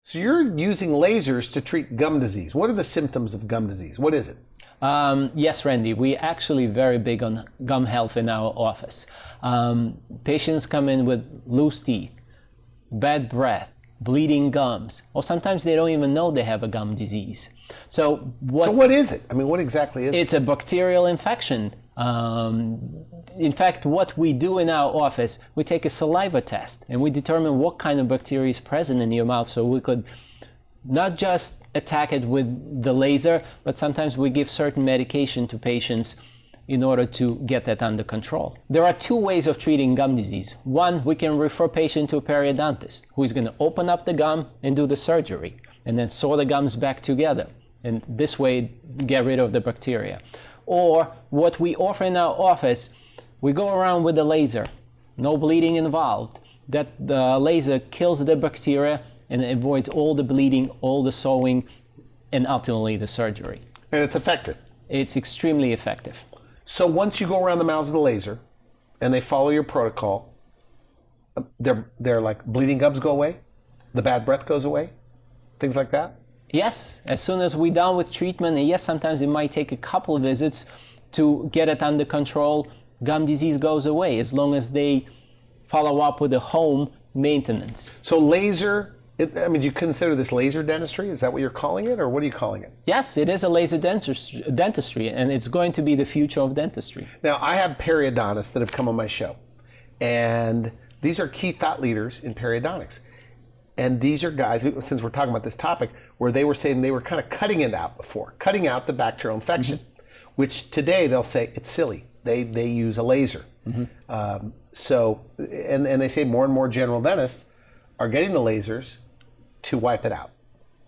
So you're using lasers to treat gum disease. What are the symptoms of gum disease? What is it? Yes, Randy, we actually very big on gum health in our office. Patients come in with loose teeth, bad breath, bleeding gums, or sometimes they don't even know they have a gum disease. So what is it? I mean, what exactly is it? It's a bacterial infection. In fact, what we do in our office, we take a saliva test and we determine what kind of bacteria is present in your mouth, so we could not just attack it with the laser, but sometimes we give certain medication to patients in order to get that under control. There are two ways of treating gum disease. One, we can refer patient to a periodontist who is going to open up the gum and do the surgery and then sew the gums back together, and this way get rid of the bacteria. Or what we offer in our office, we go around with a laser, no bleeding involved. That the laser kills the bacteria and avoids all the bleeding, all the sewing, and ultimately the surgery. And it's effective? It's extremely effective. So once you go around the mouth with a laser and they follow your protocol, they're like bleeding gums go away, the bad breath goes away, things like that? Yes, as soon as we're done with treatment, and yes, sometimes it might take a couple of visits to get it under control, gum disease goes away as long as they follow up with a home maintenance. So laser, do you consider this laser dentistry? Is that what you're calling it, or what are you calling it? Yes, it is a laser dentistry, and it's going to be the future of dentistry. Now, I have periodontists that have come on my show, and these are key thought leaders in periodontics. And these are guys, since we're talking about this topic, where they were saying they were kind of cutting it out before, cutting out the bacterial infection, which today they'll say it's silly. They use a laser. And they say more and more general dentists are getting the lasers to wipe it out.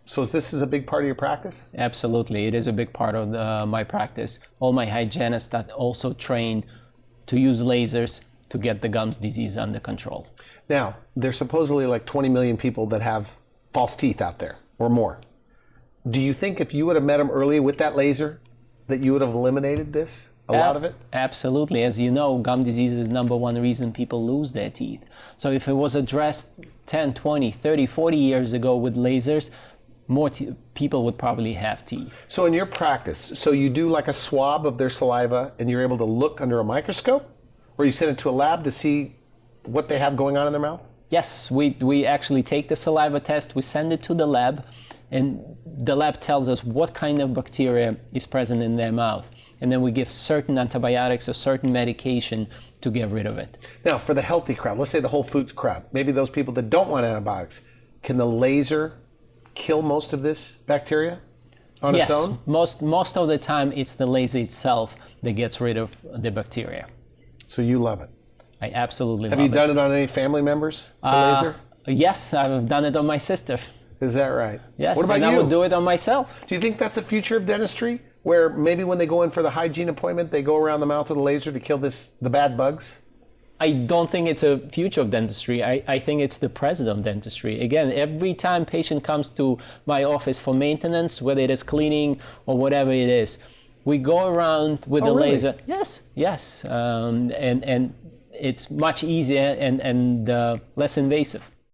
So this is a big part of your practice? Absolutely, it is a big part of my practice. All my hygienists that also train to use lasers to get the gums disease under control. Now, there's supposedly like 20 million people that have false teeth out there, or more. Do you think if you would have met them early with that laser, that you would have eliminated this, a lot of it? Absolutely. As you know, gum disease is #1 reason people lose their teeth. So if it was addressed 10, 20, 30, 40 years ago with lasers, more people would probably have teeth. So in your practice, so you do like a swab of their saliva and you're able to look under a microscope? Or you send it to a lab to see what they have going on in their mouth? Yes, we actually take the saliva test, we send it to the lab, and the lab tells us what kind of bacteria is present in their mouth. And then we give certain antibiotics or certain medication to get rid of it. Now, for the healthy crowd, let's say the Whole Foods crowd, maybe those people that don't want antibiotics, can the laser kill most of this bacteria on its own? Yes, most of the time it's the laser itself that gets rid of the bacteria. So you love it? I absolutely love it. Have you done it on any family members, the laser? Yes, I've done it on my sister. Is that right? Yes, what about and you? I would do it on myself. Do you think that's the future of dentistry? Where maybe when they go in for the hygiene appointment, they go around the mouth with a laser to kill the bad bugs? I don't think it's a future of dentistry. I think it's the present of dentistry. Again, every time patient comes to my office for maintenance, whether it is cleaning or whatever it is, we go around with the laser. Yes. And it's much easier and less invasive.